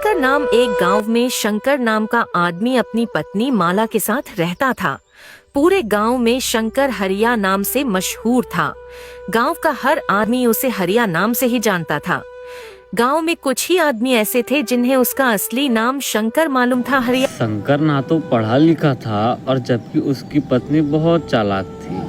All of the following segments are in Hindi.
शंकर नाम एक गांव में शंकर नाम का आदमी अपनी पत्नी माला के साथ रहता था। पूरे गांव में शंकर हरिया नाम से मशहूर था। गांव का हर आदमी उसे हरिया नाम से ही जानता था। गांव में कुछ ही आदमी ऐसे थे जिन्हें उसका असली नाम शंकर मालूम था। हरिया शंकर ना तो पढ़ा लिखा था और जबकि उसकी पत्नी बहुत चालाक थी।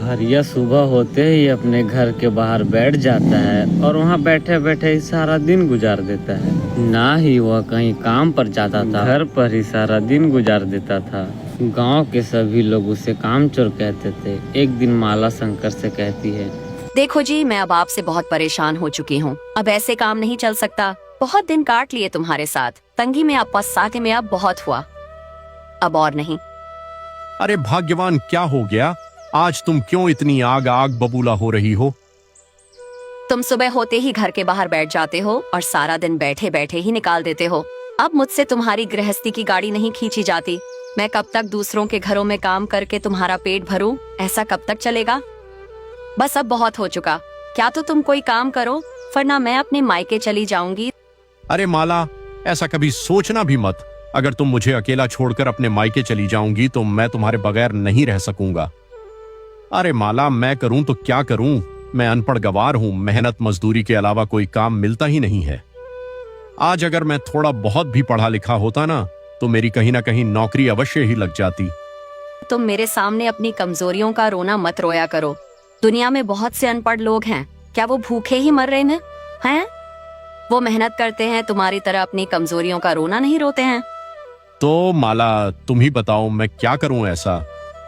हरिया सुबह होते ही अपने घर के बाहर बैठ जाता है और वहाँ बैठे बैठे ही सारा दिन गुजार देता है। ना ही वह कहीं काम पर जाता था, घर पर ही सारा दिन गुजार देता था। गांव के सभी लोग उसे कामचोर कहते थे। एक दिन माला शंकर से कहती है, देखो जी, मैं अब आपसे बहुत परेशान हो चुकी हूँ। अब ऐसे काम नहीं चल सकता। बहुत दिन काट लिए तुम्हारे साथ। तंगी में अब पछताते में अब बहुत हुआ, अब और नहीं। अरे भाग्यवान, क्या हो गया आज? तुम क्यों इतनी आग आग बबूला हो रही हो? तुम सुबह होते ही घर के बाहर बैठ जाते हो और सारा दिन बैठे बैठे ही निकाल देते हो। अब मुझसे तुम्हारी गृहस्थी की गाड़ी नहीं खींची जाती। मैं कब तक दूसरों के घरों में काम करके तुम्हारा पेट भरूं? ऐसा कब तक चलेगा? बस अब बहुत हो चुका। क्या तो तुम कोई काम करो, वरना मैं अपने मायके चली जाऊंगी। अरे माला, ऐसा कभी सोचना भी मत। अगर तुम मुझे अकेला छोड़कर अपने मायके चली जाऊंगी तो मैं तुम्हारे बगैर नहीं रह सकूंगा। अरे माला, मैं करूं तो क्या करूं? मैं अनपढ़ गवार हूं। मेहनत मजदूरी के अलावा कोई काम मिलता ही नहीं है। आज अगर मैं थोड़ा बहुत भी पढ़ा लिखा होता ना, तो मेरी कहीं ना कहीं नौकरी अवश्य ही लग जाती। तुम मेरे सामने अपनी कमजोरियों का रोना मत रोया करो। दुनिया में बहुत से अनपढ़ लोग हैं। क्या वो भूखे ही मर रहे हैं? वो मेहनत करते हैं, तुम्हारी तरह अपनी कमजोरियों का रोना नहीं रोते हैं। तो माला, तुम ही बताओ मैं क्या करूं? ऐसा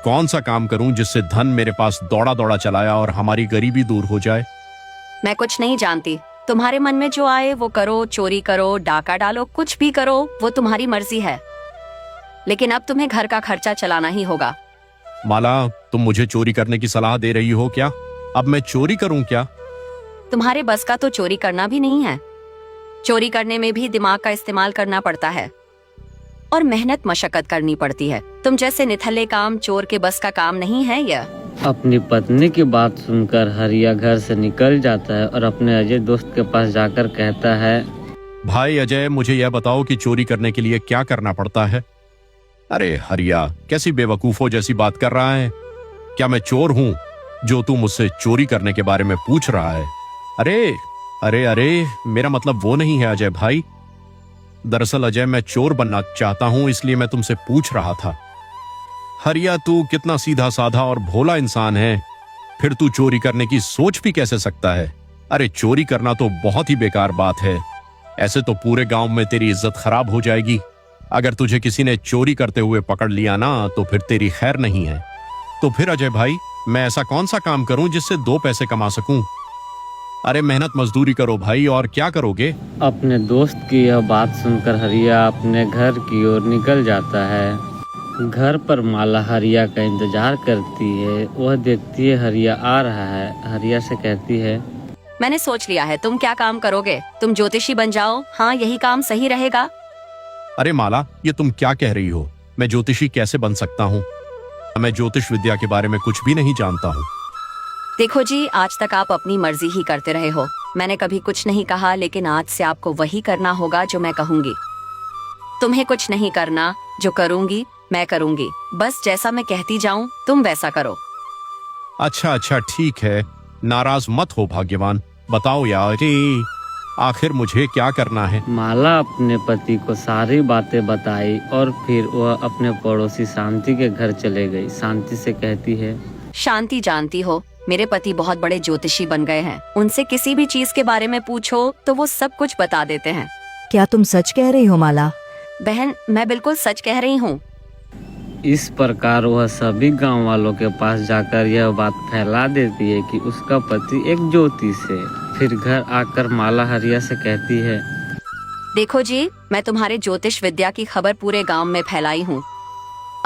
कौन सा काम करूं जिससे धन मेरे पास दौड़ा दौड़ा चलाया और हमारी गरीबी दूर हो जाए? मैं कुछ नहीं जानती। तुम्हारे मन में जो आए वो करो। चोरी करो, डाका डालो, कुछ भी करो, वो तुम्हारी मर्जी है। लेकिन अब तुम्हें घर का खर्चा चलाना ही होगा। माला, तुम मुझे चोरी करने की सलाह दे रही हो क्या? अब मैं चोरी करूं क्या? तुम्हारे बस का तो चोरी करना भी नहीं है। चोरी करने में भी दिमाग का इस्तेमाल करना पड़ता है और मेहनत मशक्कत करनी पड़ती है। तुम जैसे निठल्ले काम चोर के बस का काम नहीं है यह। अपनी पत्नी की बात सुनकर हरिया घर से निकल जाता है और अपने अजय दोस्त के पास जाकर कहता है, भाई अजय, मुझे यह बताओ कि चोरी करने के लिए क्या करना पड़ता है? अरे हरिया, कैसी बेवकूफों जैसी बात कर रहा है। क्या मैं चोर हूं जो तू मुझसे चोरी करने के बारे में पूछ रहा है? अरे अरे अरे, मेरा मतलब वो नहीं है अजय भाई। दरअसल अजय, मैं चोर बनना चाहता हूं, इसलिए मैं तुमसे पूछ रहा था। हरिया, तू कितना सीधा साधा और भोला इंसान है, फिर तू चोरी करने की सोच भी कैसे सकता है? अरे चोरी करना तो बहुत ही बेकार बात है। ऐसे तो पूरे गांव में तेरी इज्जत खराब हो जाएगी। अगर तुझे किसी ने चोरी करते हुए पकड़ लिया ना, तो फिर तेरी खैर नहीं है। तो फिर अजय भाई, मैं ऐसा कौन सा काम करूं जिससे 2 पैसे कमा सकूं? अरे मेहनत मजदूरी करो भाई, और क्या करोगे? अपने दोस्त की यह बात सुनकर हरिया अपने घर की ओर निकल जाता है। घर पर माला हरिया का इंतजार करती है। वह देखती है हरिया आ रहा है। हरिया से कहती है, मैंने सोच लिया है। तुम क्या काम करोगे? तुम ज्योतिषी बन जाओ। हाँ, यही काम सही रहेगा। अरे माला, ये तुम क्या कह रही हो? मैं ज्योतिषी कैसे बन सकता हूँ? मैं ज्योतिष विद्या के बारे में कुछ भी नहीं जानता हूँ। देखो जी, आज तक आप अपनी मर्जी ही करते रहे हो। मैंने कभी कुछ नहीं कहा, लेकिन आज से आपको वही करना होगा जो मैं कहूंगी। तुम्हें कुछ नहीं करना, जो करूंगी मैं करूंगी। बस जैसा मैं कहती जाऊं तुम वैसा करो। अच्छा अच्छा, ठीक है। नाराज मत हो भाग्यवान। बताओ यार, आखिर मुझे क्या करना है? माला अपने पति को सारी बातें बताई और फिर वह अपने पड़ोसी शांति के घर चले गई। शांति से कहती है, शांति, जानती हो मेरे पति बहुत बड़े ज्योतिषी बन गए हैं। उनसे किसी भी चीज के बारे में पूछो तो वो सब कुछ बता देते हैं। क्या तुम सच कह रही हो माला? बहन, मैं बिल्कुल सच कह रही हूँ। इस प्रकार वह सभी गांव वालों के पास जाकर यह बात फैला देती है कि उसका पति एक ज्योतिष है। फिर घर आकर माला हरिया से कहती है, देखो जी, मैं तुम्हारे ज्योतिष विद्या की खबर पूरे गांव में फैलाई हूँ।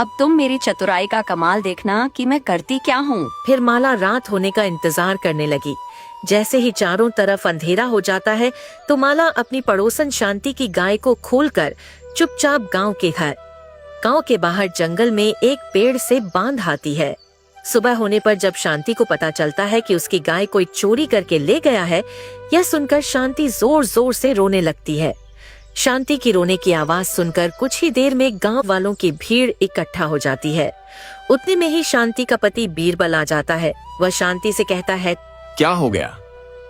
अब तुम मेरी चतुराई का कमाल देखना कि मैं करती क्या हूँ। फिर माला रात होने का इंतजार करने लगी। जैसे ही चारों तरफ अंधेरा हो जाता है तो माला अपनी पड़ोसन शांति की गाय को खोलकर चुपचाप गांव के बाहर जंगल में एक पेड़ से बांध आती है। सुबह होने पर जब शांति को पता चलता है कि उसकी गाय कोई चोरी करके ले गया है, यह सुनकर शांति जोर जोर से रोने लगती है। शांति की रोने की आवाज सुनकर कुछ ही देर में गांव वालों की भीड़ इकट्ठा हो जाती है। उतने में ही शांति का पति बीरबल आ जाता है। वह शांति से कहता है, क्या हो गया?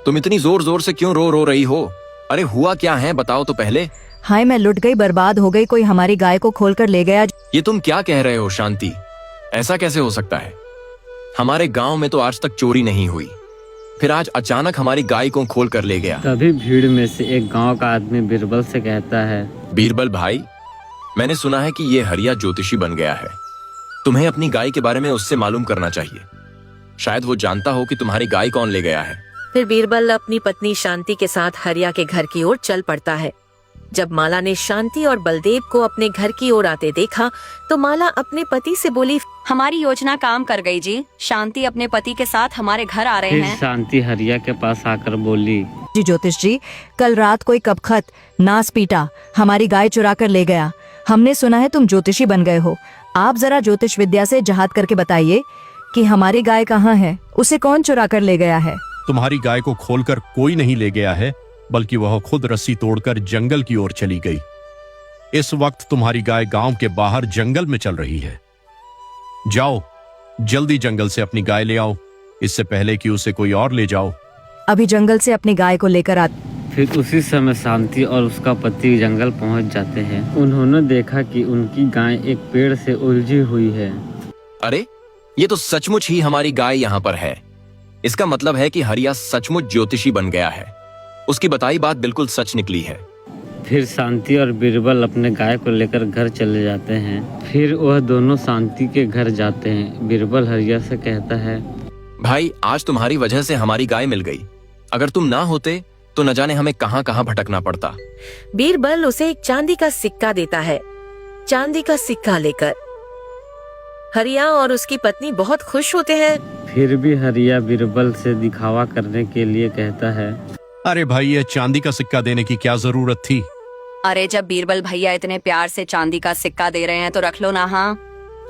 तुम इतनी जोर जोर से क्यों रो रही हो? अरे हुआ क्या है, बताओ तो पहले। हाय, मैं लुट गई, बर्बाद हो गई, कोई हमारी गाय को खोल कर ले गया। ये तुम क्या कह रहे हो शांति? ऐसा कैसे हो सकता है? हमारे गांव में तो आज तक चोरी नहीं हुई, फिर आज अचानक हमारी गाय को खोल कर ले गया। तभी भीड़ में से एक गांव का आदमी बीरबल से कहता है, बीरबल भाई, मैंने सुना है कि ये हरिया ज्योतिषी बन गया है। तुम्हें अपनी गाय के बारे में उससे मालूम करना चाहिए। शायद वो जानता हो कि तुम्हारी गाय कौन ले गया है। फिर बीरबल अपनी पत्नी शांति के साथ हरिया के घर की ओर चल पड़ता है। जब माला ने शांति और बलदेव को अपने घर की ओर आते देखा तो माला अपने पति से बोली, हमारी योजना काम कर गई जी। शांति अपने पति के साथ हमारे घर आ रहे फिर हैं। शांति हरिया के पास आकर बोली, जी ज्योतिष जी, कल रात कोई कपखत नास पीटा हमारी गाय चुरा कर ले गया। हमने सुना है तुम ज्योतिषी बन गए हो। आप जरा ज्योतिष विद्या से जहाद करके बताइए कि हमारी गाय कहाँ है, उसे कौन चुरा कर ले गया है। तुम्हारी गाय को खोलकर कोई नहीं ले गया है, बल्कि वह खुद रस्सी तोड़कर जंगल की ओर चली गई। इस वक्त तुम्हारी गाय गांव के बाहर जंगल में चल रही है। जाओ, जल्दी जंगल से अपनी गाय ले आओ, इससे पहले कि उसे कोई और ले जाओ। अभी जंगल से अपनी गाय को लेकर आ। फिर उसी समय शांति और उसका पति जंगल पहुंच जाते हैं। उन्होंने देखा कि उनकी गाय एक पेड़ से उलझी हुई है। अरे ये तो सचमुच ही हमारी गाय यहाँ पर है। इसका मतलब है कि हरिया सचमुच ज्योतिषी बन गया है। उसकी बताई बात बिल्कुल सच निकली है। फिर शांति और बीरबल अपने गाय को लेकर घर चले जाते हैं। फिर वह दोनों शांति के घर जाते हैं। बीरबल हरिया से कहता है, भाई, आज तुम्हारी वजह से हमारी गाय मिल गई। अगर तुम ना होते तो न जाने हमें कहाँ कहाँ भटकना पड़ता। बीरबल उसे एक चांदी का सिक्का देता है। चांदी का सिक्का लेकर हरिया और उसकी पत्नी बहुत खुश होते हैं। फिर भी हरिया बीरबल से दिखावा करने के लिए कहता है, अरे भाई, ये चांदी का सिक्का देने की क्या जरूरत थी? अरे जब बीरबल भैया इतने प्यार से चांदी का सिक्का दे रहे हैं तो रख लो ना। हाँ,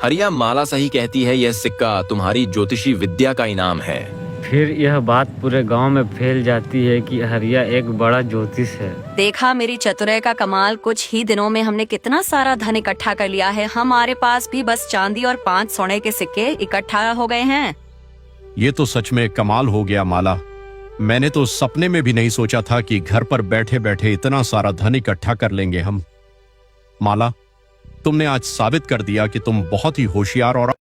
हरिया, माला सही कहती है, यह सिक्का तुम्हारी ज्योतिषी विद्या का इनाम है। फिर यह बात पूरे गांव में फैल जाती है कि हरिया एक बड़ा ज्योतिष है। देखा मेरी चतुराई का कमाल। कुछ ही दिनों में हमने कितना सारा धन इकट्ठा कर लिया है। हमारे पास भी बस चांदी और 5 सोने के सिक्के इकट्ठा हो गए हैं। ये तो सच में कमाल हो गया माला। मैंने तो सपने में भी नहीं सोचा था कि घर पर बैठे बैठे इतना सारा धन इकट्ठा कर लेंगे हम। माला, तुमने आज साबित कर दिया कि तुम बहुत ही होशियार और